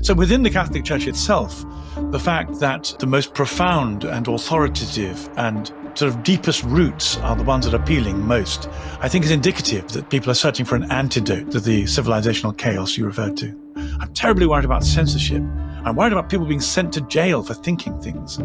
So within the Catholic Church itself, the fact that the most profound and authoritative and sort of deepest roots are the ones that are appealing most, I think is indicative that people are searching for an antidote to the civilizational chaos you referred to. I'm terribly worried about censorship. I'm worried about people being sent to jail for thinking things.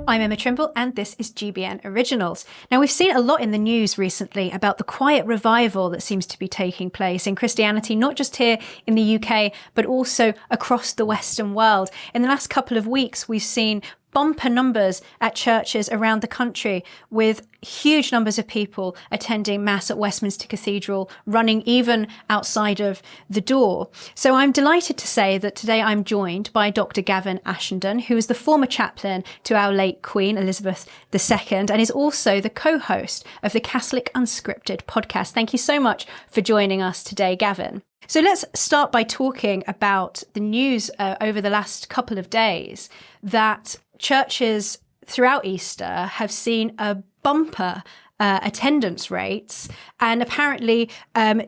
I'm Emma Trimble, and this is GBN Originals. Now, we've seen a lot in the news recently about the quiet revival that seems to be taking place in Christianity, not just here in the UK, but also across the Western world. In the last couple of weeks, we've seen bumper numbers at churches around the country, with huge numbers of people attending Mass at Westminster Cathedral, running even outside of the door. So I'm delighted to say that today I'm joined by Dr. Gavin Ashenden, who is the former chaplain to our late Queen Elizabeth II and is also the co-host of the Catholic Unscripted podcast. Thank you so much for joining us today, Gavin. So let's start by talking about the news over the last couple of days that churches throughout Easter have seen a bumper attendance rates, and apparently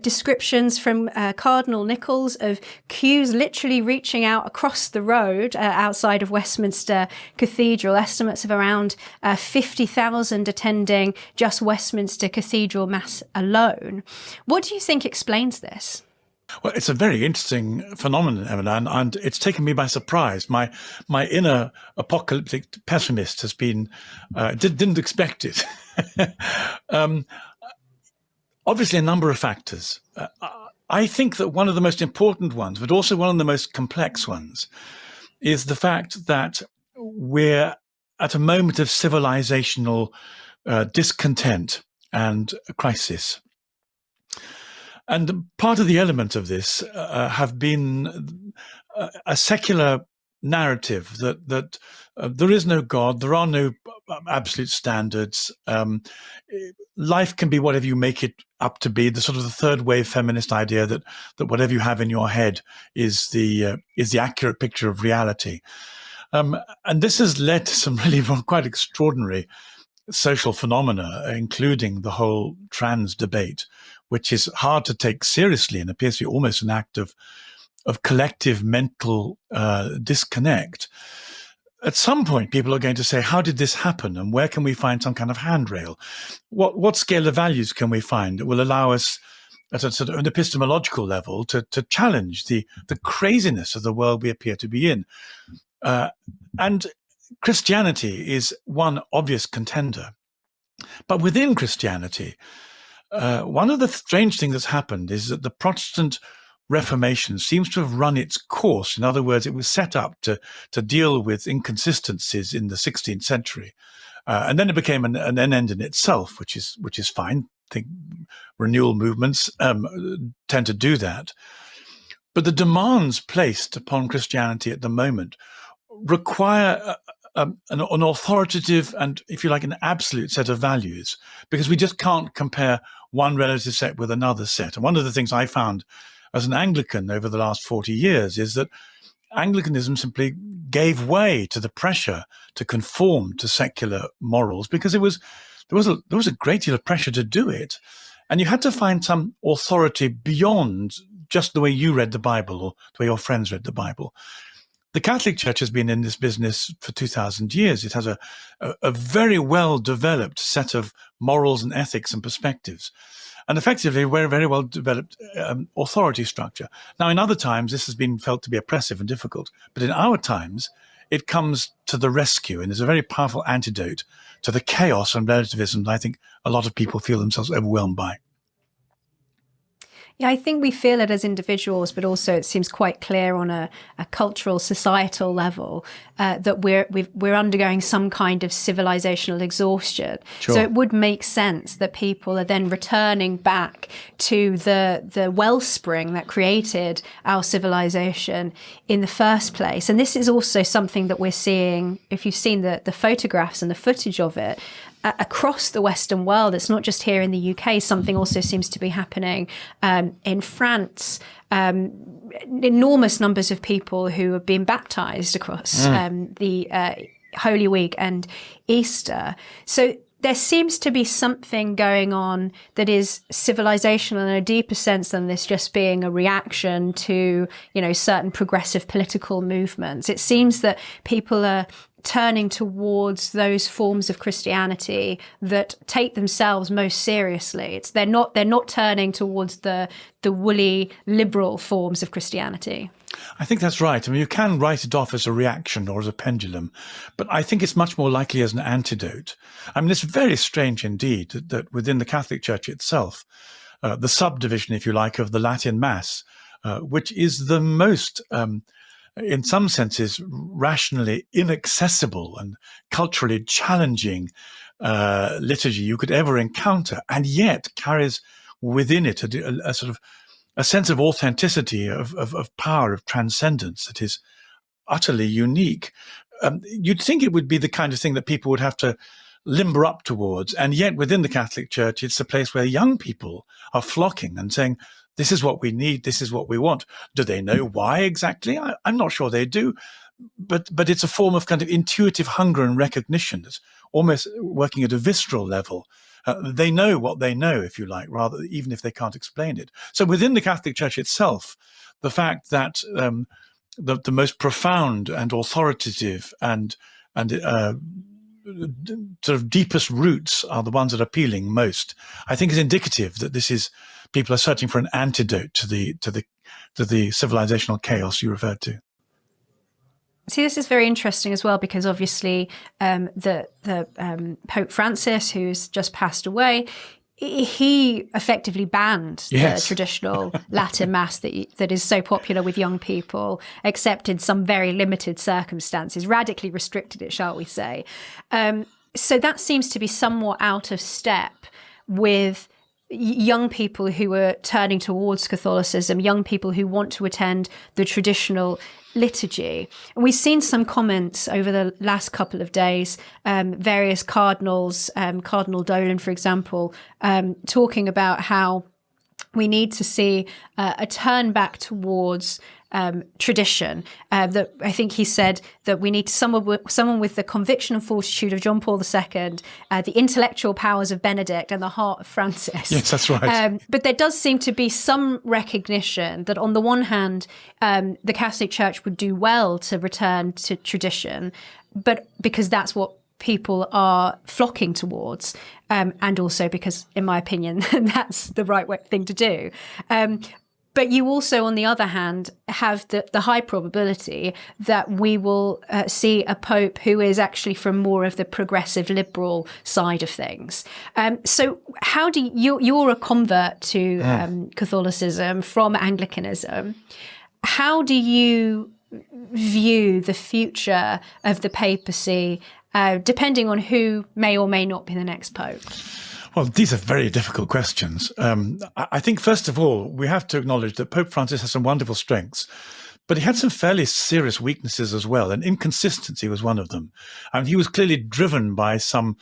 descriptions from Cardinal Nichols of queues literally reaching out across the road outside of Westminster Cathedral, estimates of around 50,000 attending just Westminster Cathedral Mass alone. What do you think explains this? Well, it's a very interesting phenomenon, Emma, and it's taken me by surprise. My inner apocalyptic pessimist has been didn't expect it. Obviously, a number of factors. I think that one of the most important ones, but also one of the most complex ones, is the fact that we're at a moment of civilizational discontent and crisis. And part of the element of this have been a secular narrative that there is no God, there are no absolute standards. Life can be whatever you make it up to be. The sort of the third wave feminist idea that whatever you have in your head is the accurate picture of reality. And this has led to some really quite extraordinary social phenomena, including the whole trans debate, which is hard to take seriously and appears to be almost an act of collective mental disconnect. At some point, people are going to say, how did this happen? And where can we find some kind of handrail? What scale of values can we find that will allow us at a sort of an epistemological level to challenge the craziness of the world we appear to be in? And Christianity is one obvious contender. But within Christianity, one of the strange things that's happened is that the Protestant Reformation seems to have run its course. In other words, it was set up to deal with inconsistencies in the 16th century. And then it became an end in itself, which is fine. I think renewal movements tend to do that. But the demands placed upon Christianity at the moment require an authoritative and, if you like, an absolute set of values, because we just can't compare one relative set with another set. And one of the things I found as an Anglican over the last 40 years is that Anglicanism simply gave way to the pressure to conform to secular morals, because there was a great deal of pressure to do it. And you had to find some authority beyond just the way you read the Bible or the way your friends read the Bible. The Catholic Church has been in this business for 2,000 years. It has a very well-developed set of morals and ethics and perspectives, and effectively a very, very well-developed authority structure. Now, in other times, this has been felt to be oppressive and difficult, but in our times, it comes to the rescue and is a very powerful antidote to the chaos and relativism that I think a lot of people feel themselves overwhelmed by. Yeah, I think we feel it as individuals, but also it seems quite clear on a cultural, societal level that we're undergoing some kind of civilizational exhaustion. Sure. So it would make sense that people are then returning back to the wellspring that created our civilization in the first place. And this is also something that we're seeing, if you've seen the photographs and the footage of it, across the Western world. It's not just here in the UK. Something also seems to be happening in France. Enormous numbers of people who have been baptized across the Holy Week and Easter. So there seems to be something going on that is civilizational in a deeper sense than this just being a reaction to, certain progressive political movements. It seems that people are turning towards those forms of Christianity that take themselves most seriously. They're not turning towards the woolly liberal forms of Christianity. I think that's right. I mean, you can write it off as a reaction or as a pendulum, but I think it's much more likely as an antidote. I mean, it's very strange indeed that within the Catholic Church itself, the subdivision, if you like, of the Latin Mass, which is the most, in some senses, rationally inaccessible and culturally challenging liturgy you could ever encounter, and yet carries within it a sort of a sense of authenticity, of power, of transcendence that is utterly unique. You'd think it would be the kind of thing that people would have to limber up towards. And yet within the Catholic Church, it's a place where young people are flocking and saying, this is what we need, this is what we want. Do they know why exactly? I'm not sure they do. But it's a form of kind of intuitive hunger and recognition that's almost working at a visceral level. They know what they know, if you like, rather, even if they can't explain it. So within the Catholic Church itself, the fact that the most profound and authoritative and sort of deepest roots are the ones that are appealing most, I think is indicative that people are searching for an antidote to the civilizational chaos you referred to. See, this is very interesting as well, because obviously the Pope Francis, who's just passed away, he effectively banned the traditional Latin Mass that is so popular with young people, except in some very limited circumstances, radically restricted it, shall we say. So that seems to be somewhat out of step with young people who are turning towards Catholicism, young people who want to attend the traditional liturgy. And we've seen some comments over the last couple of days, various cardinals, Cardinal Dolan, for example, talking about how we need to see a turn back towards tradition. That I think he said that we need someone with the conviction and fortitude of John Paul II, the intellectual powers of Benedict, and the heart of Francis. Yes, that's right. But there does seem to be some recognition that, on the one hand, the Catholic Church would do well to return to tradition, but because that's what people are flocking towards, and also because, in my opinion, that's the right thing to do. But you also, on the other hand, have the high probability that we will see a pope who is actually from more of the progressive liberal side of things. So how do you're a convert to Catholicism from Anglicanism. How do you view the future of the papacy, depending on who may or may not be the next pope? Well, these are very difficult questions. I think, first of all, we have to acknowledge that Pope Francis has some wonderful strengths, but he had some fairly serious weaknesses as well, and inconsistency was one of them. And he was clearly driven by some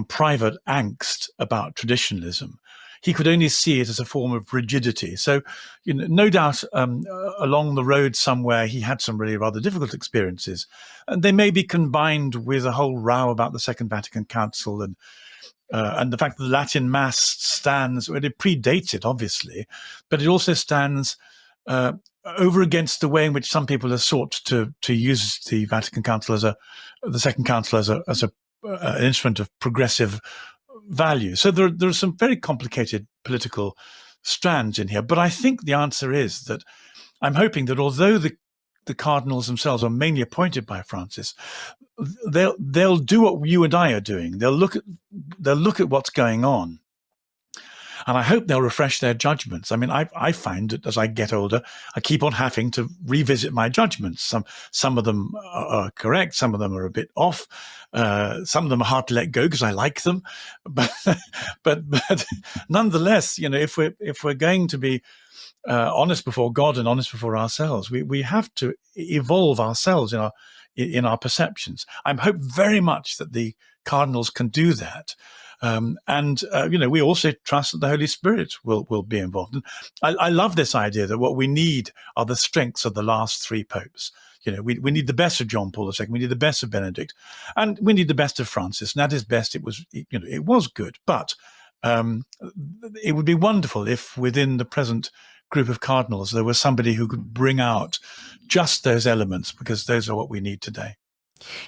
private angst about traditionalism. He could only see it as a form of rigidity. So, no doubt, along the road somewhere, he had some really rather difficult experiences, and they may be combined with a whole row about the Second Vatican Council and the fact that the Latin Mass stands, well, it predates it, obviously, but it also stands over against the way in which some people have sought to use the Vatican Council the Second Council as an instrument of progressive value. So there are some very complicated political strands in here. But I think the answer is that I'm hoping that although the cardinals themselves are mainly appointed by Francis, they'll do what you and I are doing. They'll look at what's going on, and I hope they'll refresh their judgments. I mean, I find that as I get older, I keep on having to revisit my judgments. Some of them are correct, some of them are a bit off, some of them are hard to let go because I like them, but nonetheless, if we're going to be honest before God and honest before ourselves, we have to evolve ourselves in our perceptions. I hope very much that the cardinals can do that. We also trust that the Holy Spirit will be involved. And I love this idea that what we need are the strengths of the last three popes. We need the best of John Paul II, we need the best of Benedict, and we need the best of Francis. And at his best, it was good. But it would be wonderful if within the present group of cardinals there was somebody who could bring out just those elements, because those are what we need today.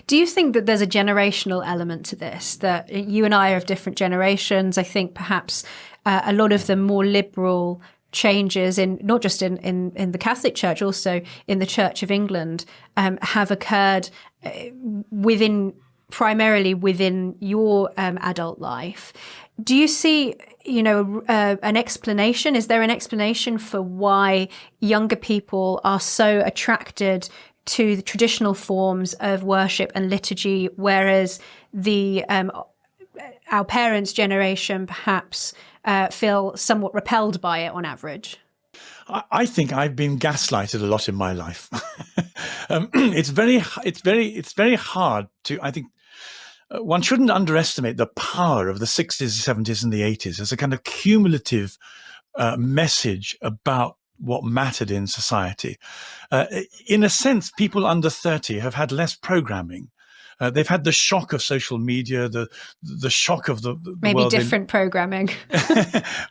Do you think that there's a generational element to this, that you and I are of different generations? I think perhaps a lot of the more liberal changes in not just in the Catholic Church, also in the Church of England, have occurred primarily within your adult life. Do you see, an explanation? Is there an explanation for why younger people are so attracted to the traditional forms of worship and liturgy, whereas our parents' generation perhaps feel somewhat repelled by it on average? I think I've been gaslighted a lot in my life. It's very hard to. I think one shouldn't underestimate the power of the 60s, 70s, and the 80s as a kind of cumulative message about what mattered in society. In a sense, people under 30 have had less programming. They've had the shock of social media, the shock of the maybe world different programming.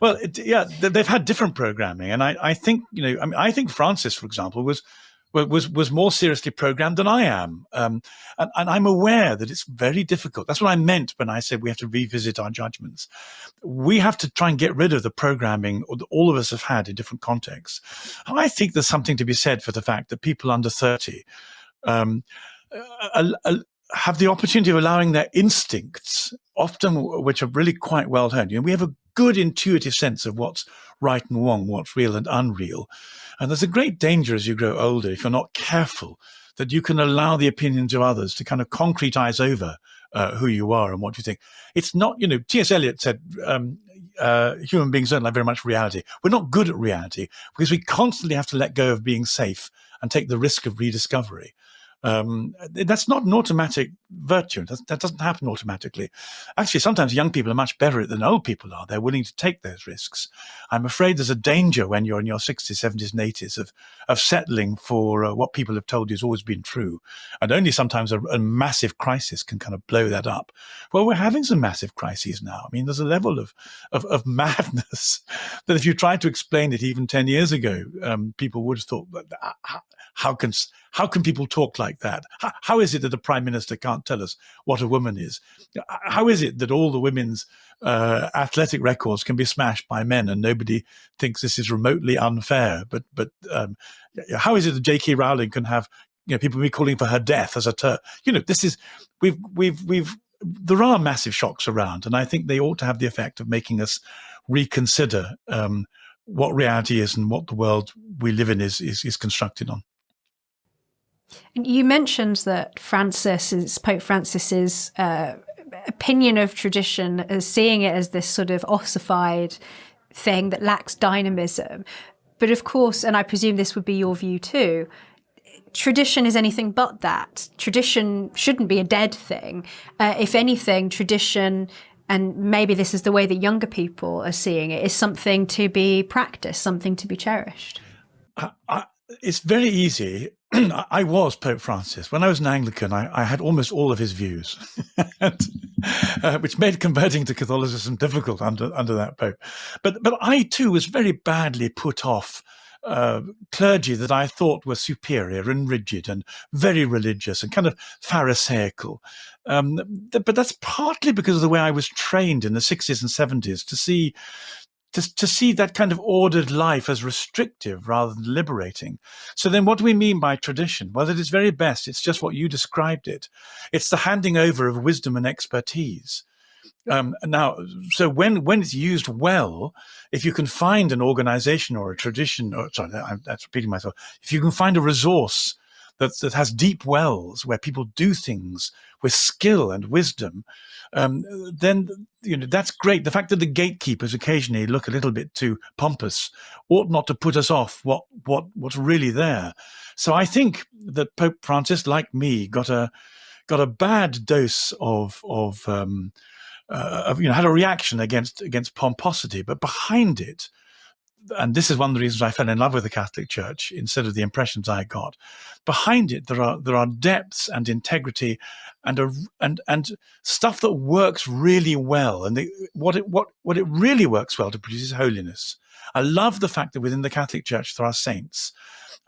Well, they've had different programming, and I think I think Francis, for example, was more seriously programmed than I am, and I'm aware that it's very difficult. That's what I meant when I said we have to revisit our judgments. We have to try and get rid of the programming that all of us have had in different contexts. I think there's something to be said for the fact that people under 30 have the opportunity of allowing their instincts, often which are really quite well honed. We have a good intuitive sense of what's right and wrong, what's real and unreal. And there's a great danger as you grow older, if you're not careful, that you can allow the opinions of others to kind of concretize over who you are and what you think. It's not, T.S. Eliot said, human beings don't like very much reality. We're not good at reality because we constantly have to let go of being safe and take the risk of rediscovery. That's not an automatic virtue. That doesn't happen automatically. Actually, sometimes young people are much better at it than old people are. They're willing to take those risks. I'm afraid there's a danger when you're in your 60s, 70s, and 80s of settling for what people have told you has always been true. And only sometimes a massive crisis can kind of blow that up. Well, we're having some massive crises now. I mean, there's a level of madness that if you tried to explain it even 10 years ago, people would have thought, how can people talk like that? How is it that the Prime Minister can't tell us what a woman is? How is it that all the women's athletic records can be smashed by men and nobody thinks this is remotely unfair? But how is it that J.K. Rowling can have people be calling for her death as a this is there are massive shocks around, and I think they ought to have the effect of making us reconsider what reality is and what the world we live in is constructed on. And you mentioned that Pope Francis's opinion of tradition as seeing it as this sort of ossified thing that lacks dynamism. But of course, and I presume this would be your view too, tradition is anything but that. Tradition shouldn't be a dead thing. If anything, tradition, and maybe this is the way that younger people are seeing it, is something to be practiced, something to be cherished. It's very easy. I was Pope Francis. When I was an Anglican, I had almost all of his views, which made converting to Catholicism difficult under that Pope. But I too was very badly put off clergy that I thought were superior and rigid and very religious and kind of pharisaical. But that's partly because of the way I was trained in the 60s and 70s to see that kind of ordered life as restrictive rather than liberating. So then what do we mean by tradition? Well, at its very best, it's just what you described it. It's the handing over of wisdom and expertise. Now, so when it's used well, if you can find an organization or a tradition, that's repeating myself, if you can find a resource that has deep wells where people do things with skill and wisdom, then that's great. The fact that the gatekeepers occasionally look a little bit too pompous ought not to put us off what's really there. So I think that Pope Francis, like me, got a bad dose of had a reaction against pomposity, but behind it, and this is one of the reasons I fell in love with the Catholic Church instead of the impressions I got. Behind it, there are depths and integrity, and stuff that works really well. And what it really works well to produce is holiness. I love the fact that within the Catholic Church there are saints.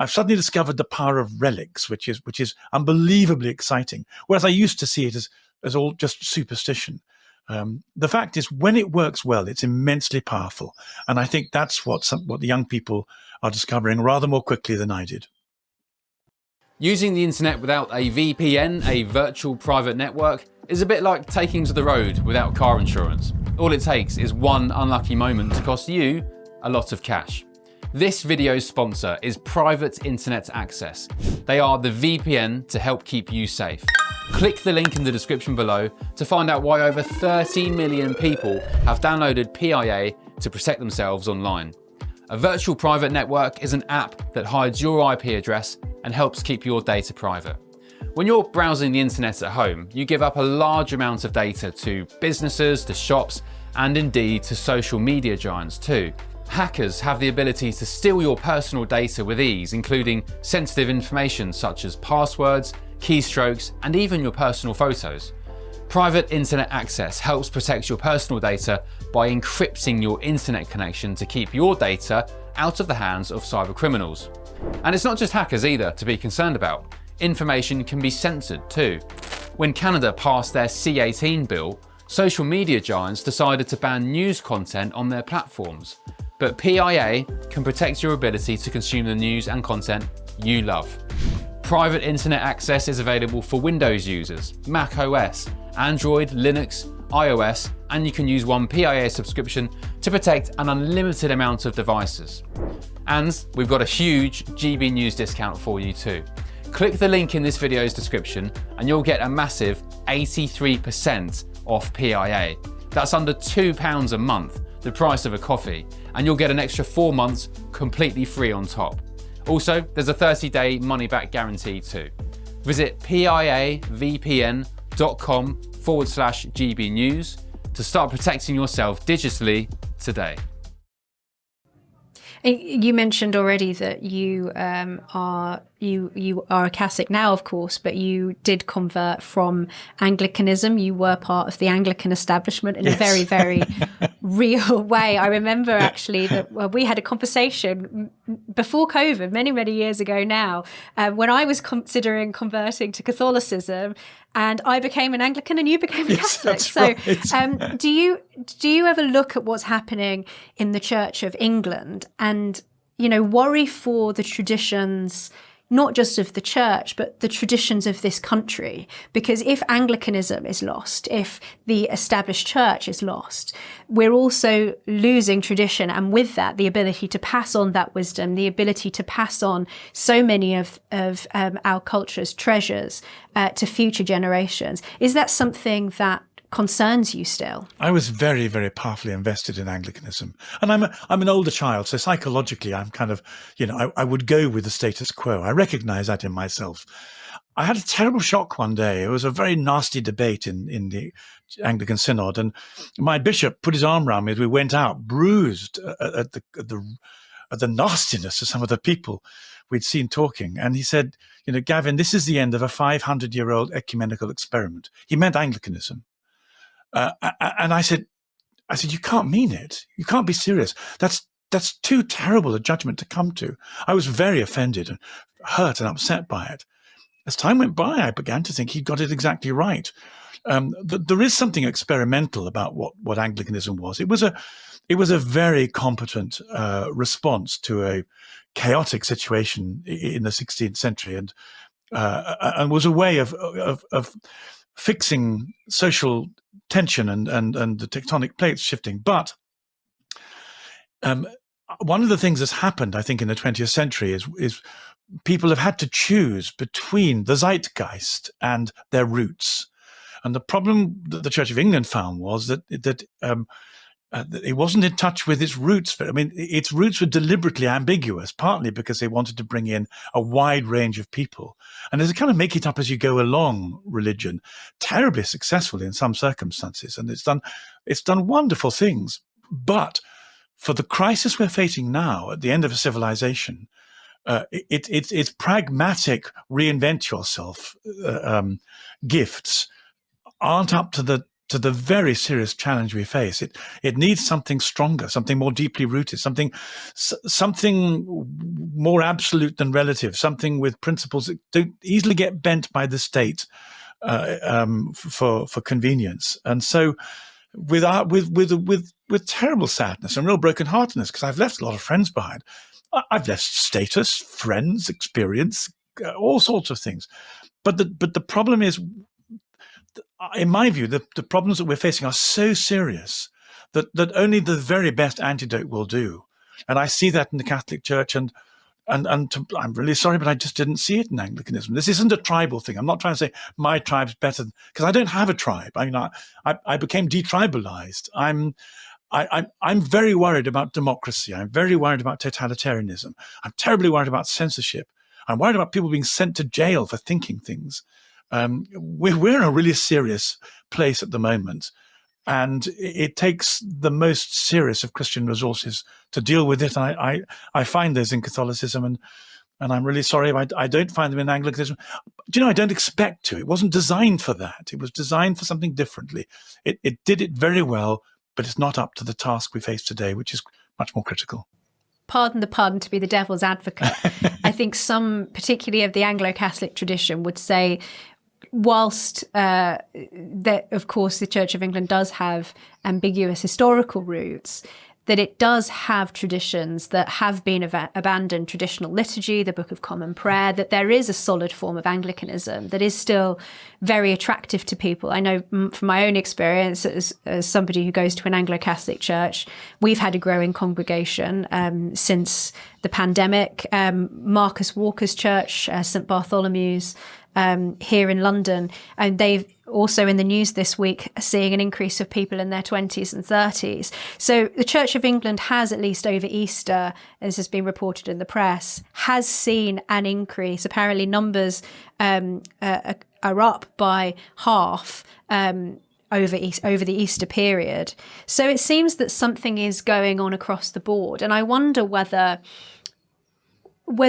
I've suddenly discovered the power of relics, which is unbelievably exciting. Whereas I used to see it as all just superstition. The fact is, when it works well, it's immensely powerful. And I think that's what the young people are discovering rather more quickly than I did. Using the internet without a VPN, a virtual private network, is a bit like taking to the road without car insurance. All it takes is one unlucky moment to cost you a lot of cash. This video's sponsor is Private Internet Access. They are the VPN to help keep you safe. Click the link in the description below to find out why over 30 million people have downloaded PIA to protect themselves online. A virtual private network is an app that hides your IP address and helps keep your data private. When you're browsing the internet at home, you give up a large amount of data to businesses, to shops, and indeed to social media giants too. Hackers have the ability to steal your personal data with ease, including sensitive information such as passwords, keystrokes, and even your personal photos. Private Internet Access helps protect your personal data by encrypting your internet connection to keep your data out of the hands of cyber criminals. And it's not just hackers either to be concerned about. Information can be censored too. When Canada passed their C-18 bill, social media giants decided to ban news content on their platforms. But PIA can protect your ability to consume the news and content you love. Private Internet Access is available for Windows users, Mac OS, Android, Linux, iOS, and you can use one PIA subscription to protect an unlimited amount of devices. And we've got a huge GB News discount for you too. Click the link in this video's description and you'll get a massive 83% off PIA. That's under £2 a month, the price of a coffee, and you'll get an extra 4 months completely free on top. Also, there's a 30-day money-back guarantee too. Visit piavpn.com/GB News to start protecting yourself digitally today. You mentioned already that you are a Catholic now, of course, but you did convert from Anglicanism. You were part of the Anglican establishment in a very, very real way. I remember actually that we had a conversation before COVID, many, many years ago now, when I was considering converting to Catholicism, and I became an Anglican and you became a Catholic. So right. do you ever look at what's happening in the Church of England and, worry for the traditions, not just of the church, but the traditions of this country? Because if Anglicanism is lost, if the established church is lost, we're also losing tradition. And with that, the ability to pass on that wisdom, the ability to pass on so many of our culture's treasures to future generations. Is that something that concerns you still? I was very, very powerfully invested in Anglicanism, and I'm an older child, so psychologically, I'm kind of, I would go with the status quo. I recognize that in myself. I had a terrible shock one day. It was a very nasty debate in the Anglican Synod, and my bishop put his arm around me as we went out, bruised at the nastiness of some of the people we'd seen talking. And he said, Gavin, this is the end of a 500-year-old ecumenical experiment. He meant Anglicanism. And I said, you can't mean it. You can't be serious. That's too terrible a judgment to come to. I was very offended and hurt and upset by it. As time went by, I began to think he'd got it exactly right. There is something experimental about what Anglicanism was. It was a very competent response to a chaotic situation in the 16th century, and was a way of fixing social tension and the tectonic plates shifting. But one of the things that's happened, I think, in the 20th century is people have had to choose between the zeitgeist and their roots. And the problem that the Church of England found was that It wasn't in touch with its roots. I mean, its roots were deliberately ambiguous, partly because they wanted to bring in a wide range of people. And there's a kind of make it up as you go along religion, terribly successful in some circumstances. And it's done wonderful things. But for the crisis we're facing now at the end of a civilization, it's pragmatic reinvent yourself gifts aren't up to the very serious challenge we face. It needs something stronger, something more deeply rooted, something more absolute than relative, something with principles that don't easily get bent by the state for convenience. And so, with terrible sadness and real brokenheartedness, because I've left a lot of friends behind. I've left status, friends, experience, all sorts of things. But the problem is, in my view, the problems that we're facing are so serious that only the very best antidote will do. And I see that in the Catholic Church, and I'm really sorry, but I just didn't see it in Anglicanism. This isn't a tribal thing. I'm not trying to say my tribe's better, because I don't have a tribe. I mean, I became detribalized. I'm very worried about democracy. I'm very worried about totalitarianism. I'm terribly worried about censorship. I'm worried about people being sent to jail for thinking things. We're in a really serious place at the moment, and it takes the most serious of Christian resources to deal with it. And I find those in Catholicism, and I'm really sorry if I don't find them in Anglicanism. Do you know, I don't expect to. It wasn't designed for that. It was designed for something differently. It did it very well, but it's not up to the task we face today, which is much more critical. Pardon the pun, to be the devil's advocate. I think some, particularly of the Anglo-Catholic tradition, would say, whilst that, of course, the Church of England does have ambiguous historical roots, that it does have traditions that have been abandoned, traditional liturgy, the Book of Common Prayer, that there is a solid form of Anglicanism that is still very attractive to people. I know from my own experience as somebody who goes to an Anglo-Catholic church, we've had a growing congregation since the pandemic. Marcus Walker's church, St Bartholomew's, here in London, and they've also in the news this week seeing an increase of people in their 20s and 30s. So the Church of England has, at least over Easter, as has been reported in the press, has seen an increase. Apparently numbers are up by half over the Easter period. So it seems that something is going on across the board. And I wonder whether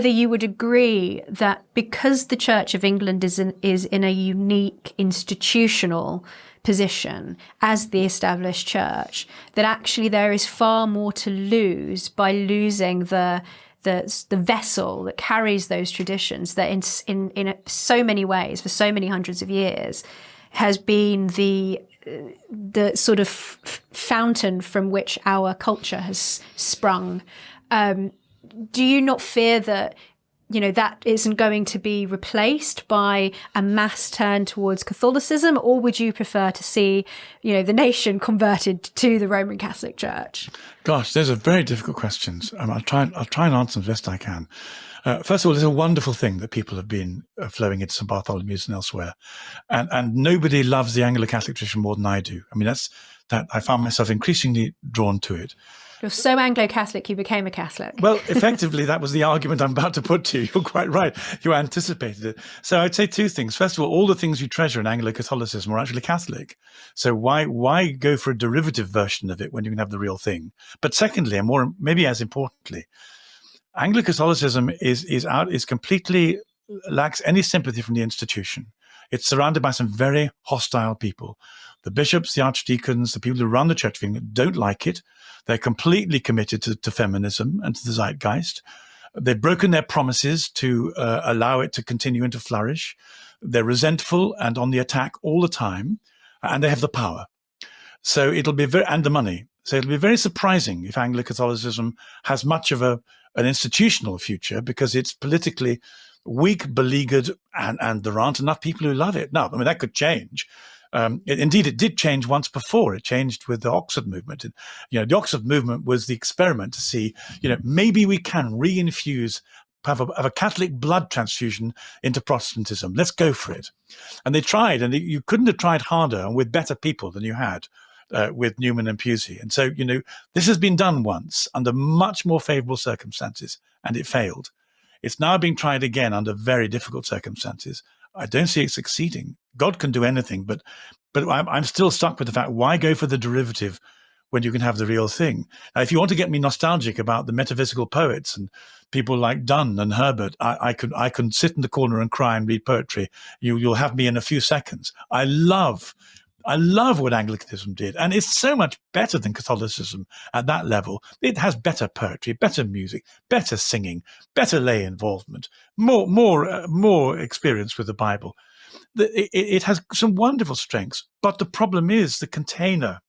you would agree that because the Church of England is in a unique institutional position as the established church, that actually there is far more to lose by losing the vessel that carries those traditions, that in so many ways, for so many hundreds of years, has been the sort of fountain from which our culture has sprung. Do you not fear that, that isn't going to be replaced by a mass turn towards Catholicism, or would you prefer to see, the nation converted to the Roman Catholic Church? Gosh, those are very difficult questions. I'll try and answer them as best I can. First of all, it's a wonderful thing that people have been flowing into St Bartholomew's and elsewhere, and nobody loves the Anglo-Catholic tradition more than I do. I mean, that's that I found myself increasingly drawn to it. You're so Anglo-Catholic, you became a Catholic. Well, effectively, that was the argument I'm about to put to you. You're quite right. You anticipated it. So I'd say two things. First of all the things you treasure in Anglo-Catholicism are actually Catholic. So why go for a derivative version of it when you can have the real thing? But secondly, and more, maybe as importantly, Anglo-Catholicism is completely lacks any sympathy from the institution. It's surrounded by some very hostile people. The bishops, the archdeacons, the people who run the Church of England don't like it. They're completely committed to feminism and to the zeitgeist. They've broken their promises to allow it to continue and to flourish. They're resentful and on the attack all the time, and they have the power. So it'll be and the money. So it'll be very surprising if Anglo-Catholicism has much of an institutional future, because it's politically weak, beleaguered, and there aren't enough people who love it. Now, I mean, that could change. Indeed, it did change once before. It changed with the Oxford movement. And, the Oxford movement was the experiment to see, maybe we can reinfuse, have a Catholic blood transfusion into Protestantism. Let's go for it. And they tried, and you couldn't have tried harder and with better people than you had. with Newman and Pusey. And so, this has been done once under much more favorable circumstances, and it failed. It's now being tried again under very difficult circumstances. I don't see it succeeding. God can do anything, but I'm still stuck with the fact, why go for the derivative when you can have the real thing? Now, if you want to get me nostalgic about the metaphysical poets and people like Donne and Herbert, I can sit in the corner and cry and read poetry. You'll have me in a few seconds. I love what Anglicanism did, and it's so much better than Catholicism at that level. It has better poetry, better music, better singing, better lay involvement, more experience with the Bible. It has some wonderful strengths, but the problem is the container,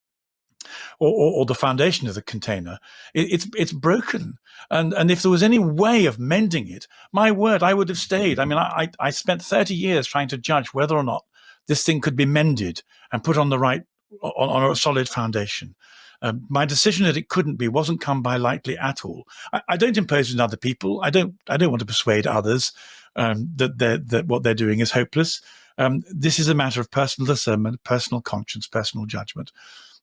or the foundation of the container. It's broken, and if there was any way of mending it, my word, I would have stayed. I mean, I spent 30 years trying to judge whether or not this thing could be mended and put on a solid foundation. My decision that it couldn't be wasn't come by lightly at all. I don't impose on other people. I don't want to persuade others that what they're doing is hopeless. This is a matter of personal discernment, personal conscience, personal judgment.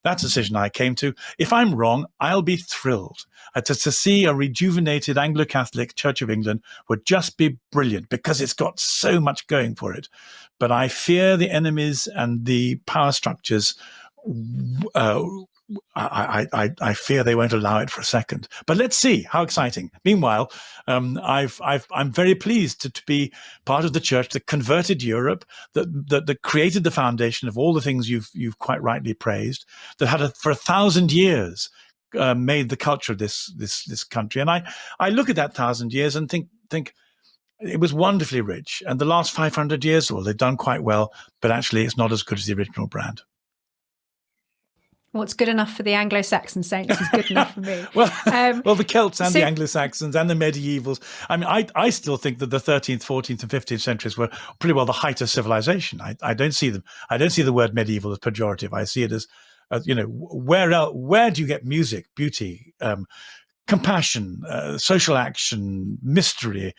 That's a decision I came to. If I'm wrong, I'll be thrilled. To see a rejuvenated Anglo-Catholic Church of England would just be brilliant, because it's got so much going for it. But I fear the enemies and the power structures. I fear they won't allow it for a second. But let's see. How exciting! Meanwhile, I'm very pleased to be part of the church that converted Europe, that created the foundation of all the things you've quite rightly praised, that had for 1,000 years made the culture of this country. And I look at that 1,000 years and think it was wonderfully rich. And the last 500 years, well, they've done quite well, but actually it's not as good as the original brand. What's good enough for the Anglo-Saxon saints is good enough for me. Well, the Celts and the Anglo-Saxons and the medievals. I mean, I still think that the 13th, 14th, and 15th centuries were pretty well the height of civilization. I don't see them. I don't see the word medieval as pejorative. I see it as where do you get music, beauty, compassion, social action, mystery,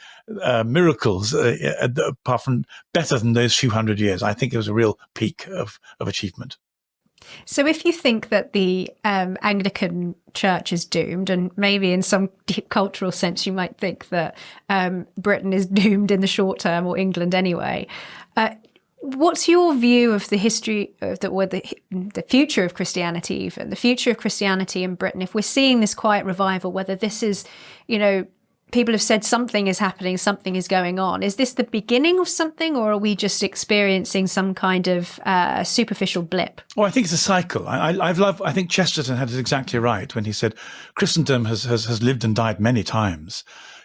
miracles, apart from better than those few hundred years? I think it was a real peak of achievement. So if you think that the Anglican Church is doomed, and maybe in some deep cultural sense you might think that Britain is doomed in the short term, or England anyway, what's your view of the history of the future of Christianity, even the future of Christianity in Britain? If we're seeing this quiet revival, whether this is, people have said something is happening, something is going on. Is this the beginning of something, or are we just experiencing some kind of superficial blip? Well, I think it's a cycle. I think Chesterton had it exactly right when he said Christendom has lived and died many times.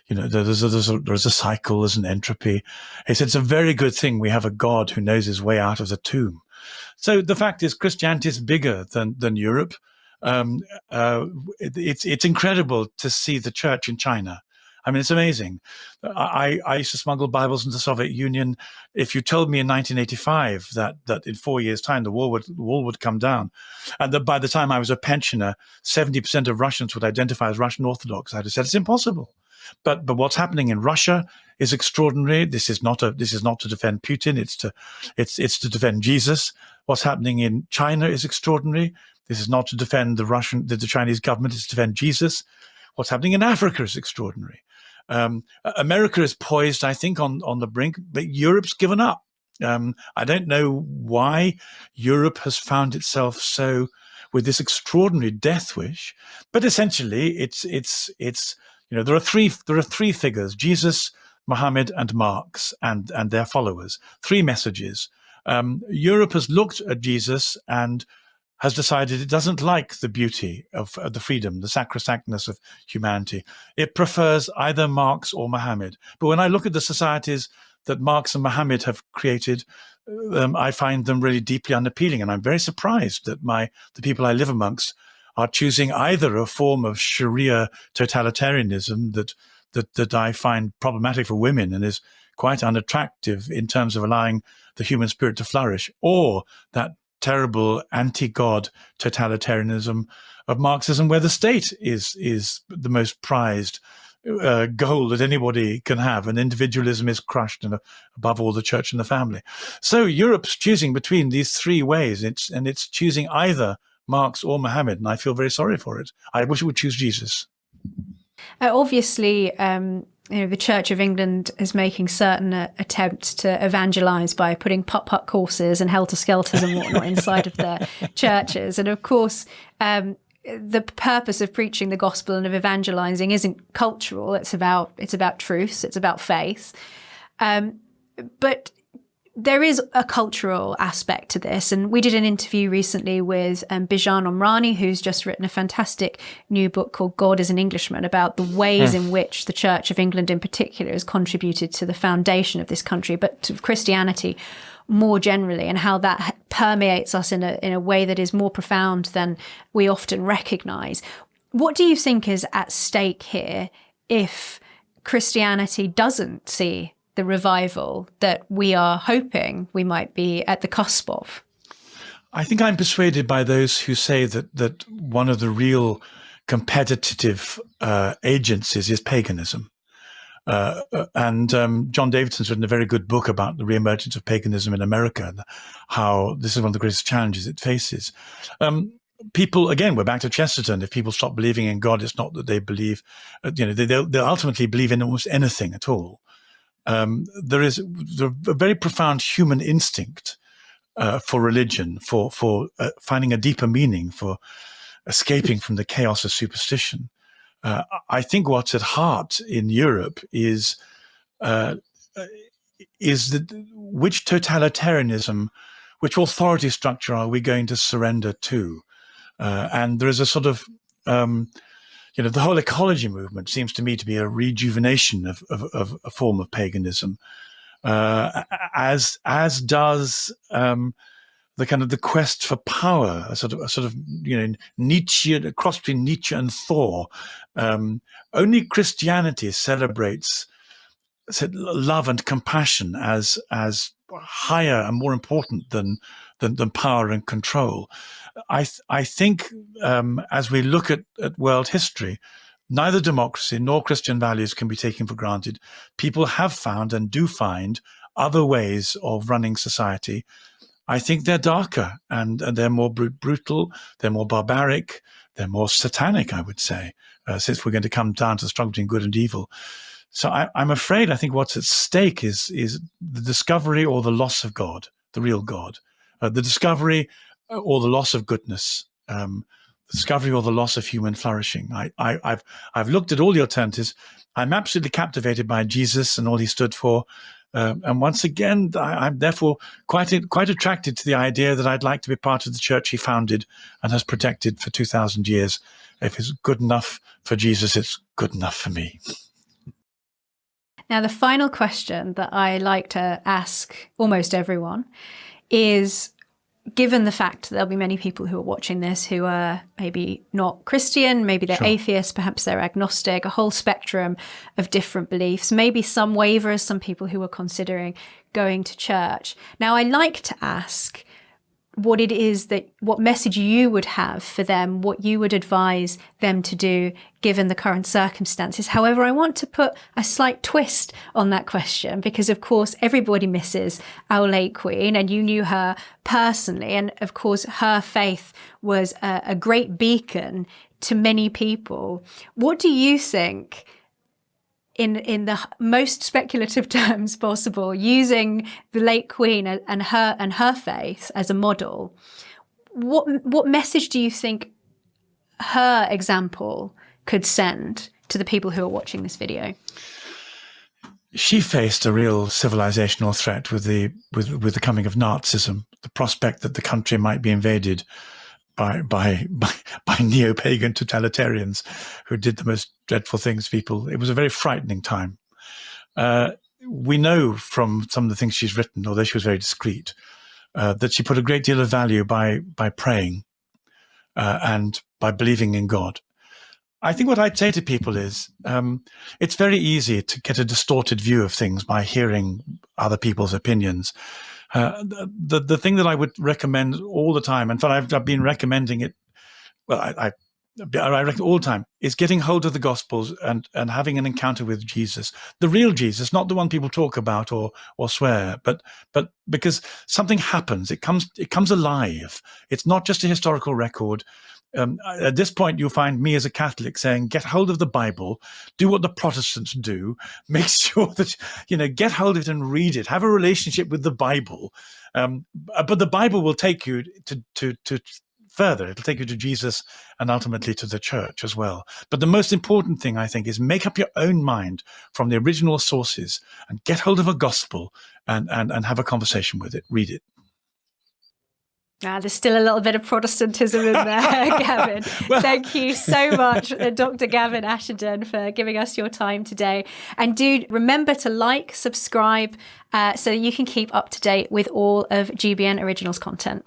There's a cycle, there's an entropy. He said it's a very good thing we have a God who knows his way out of the tomb. So the fact is, Christianity is bigger than Europe. It's incredible to see the church in China. I mean, it's amazing. I used to smuggle Bibles into the Soviet Union. If you told me in 1985 that in 4 years' time the wall would come down, and that by the time I was a pensioner, 70% of Russians would identify as Russian Orthodox, I'd have said it's impossible. But what's happening in Russia is extraordinary. This is not to defend Putin. It's to defend Jesus. What's happening in China is extraordinary. This is not to defend the Chinese government. It's to defend Jesus. What's happening in Africa is extraordinary. America is poised, I think, on the brink, but Europe's given up. I don't know why Europe has found itself so with this extraordinary death wish, but essentially, there are three figures: Jesus, Muhammad, and Marx, and their followers. Three messages. Europe has looked at Jesus and has decided it doesn't like the beauty of the freedom, the sacrosanctness of humanity. It prefers either Marx or Muhammad. But when I look at the societies that Marx and Muhammad have created, I find them really deeply unappealing. And I'm very surprised that the people I live amongst are choosing either a form of Sharia totalitarianism that I find problematic for women and is quite unattractive in terms of allowing the human spirit to flourish, or that terrible anti-God totalitarianism of Marxism, where the state is the most prized goal that anybody can have, and individualism is crushed, and above all, the church and the family. So Europe's choosing between these three ways, and it's choosing either Marx or Mohammed, and I feel very sorry for it. I wish it would choose Jesus. Obviously, the Church of England is making certain attempts to evangelise by putting putt-putt courses and helter-skelters and whatnot inside of their churches. And of course, the purpose of preaching the gospel and of evangelising isn't cultural. It's about truths. It's about faith. But there is a cultural aspect to this. And we did an interview recently with Bijan Omrani, who's just written a fantastic new book called God is an Englishman, about the ways in which the Church of England in particular has contributed to the foundation of this country, but to Christianity more generally, and how that permeates us in a way that is more profound than we often recognise. What do you think is at stake here if Christianity doesn't see the revival that we are hoping we might be at the cusp of? I think I'm persuaded by those who say that one of the real competitive agencies is paganism. And John Davidson's written a very good book about the reemergence of paganism in America and how this is one of the greatest challenges it faces. People, again, we're back to Chesterton. If people stop believing in God, it's not that they believe, they'll ultimately believe in almost anything at all. There is a very profound human instinct for religion, for finding a deeper meaning, for escaping from the chaos of superstition. I think what's at heart in Europe is which totalitarianism, which authority structure are we going to surrender to? And there is a sort of the whole ecology movement seems to me to be a rejuvenation of a form of paganism, as does the kind of the quest for power, a sort of Nietzsche, a cross between Nietzsche and Thor. Only Christianity celebrates love and compassion as higher and more important than power and control. I think as we look at world history, neither democracy nor Christian values can be taken for granted. People have found and do find other ways of running society. I think they're darker and they're more brutal, they're more barbaric, they're more satanic, I would say, since we're going to come down to the struggle between good and evil. So I'm afraid I think what's at stake is the discovery or the loss of God, the real God, the discovery or the loss of goodness, the discovery or the loss of human flourishing. I've looked at all the alternatives. I'm absolutely captivated by Jesus and all he stood for. And once again, I'm therefore quite attracted to the idea that I'd like to be part of the church he founded and has protected for 2,000 years. If it's good enough for Jesus, it's good enough for me. Now, the final question that I like to ask almost everyone is, given the fact that there'll be many people who are watching this who are maybe not Christian, maybe they're atheists, perhaps they're agnostic, a whole spectrum of different beliefs, maybe some waivers, some people who are considering going to church. Now, I like to ask what message you would have for them, what you would advise them to do given the current circumstances. However, I want to put a slight twist on that question because, of course, everybody misses our late Queen, and you knew her personally. And, of course, her faith was a great beacon to many people. What do you think, in the most speculative terms possible, using the late Queen and her faith as a model, what message do you think her example could send to the people who are watching this video? She faced a real civilizational threat with the coming of Nazism, the prospect that the country might be invaded by neo-pagan totalitarians who did the most dreadful things to people. It was a very frightening time. We know from some of the things she's written, although she was very discreet, that she put a great deal of value by praying and by believing in God. I think what I'd say to people is it's very easy to get a distorted view of things by hearing other people's opinions. The thing that I would recommend all the time, in fact, I've been recommending it. Well, I reckon all the time, is getting hold of the Gospels and having an encounter with Jesus, the real Jesus, not the one people talk about or swear, but because something happens, it comes alive. It's not just a historical record. At this point, you'll find me as a Catholic saying, get hold of the Bible, do what the Protestants do, make sure that, get hold of it and read it, have a relationship with the Bible. But the Bible will take you to further. It'll take you to Jesus and ultimately to the church as well. But the most important thing, I think, is make up your own mind from the original sources and get hold of a gospel and have a conversation with it, read it. There's still a little bit of Protestantism in there, Gavin. Well, thank you so much, Dr. Gavin Ashenden, for giving us your time today. And do remember to like, subscribe, so that you can keep up to date with all of GBN Originals content.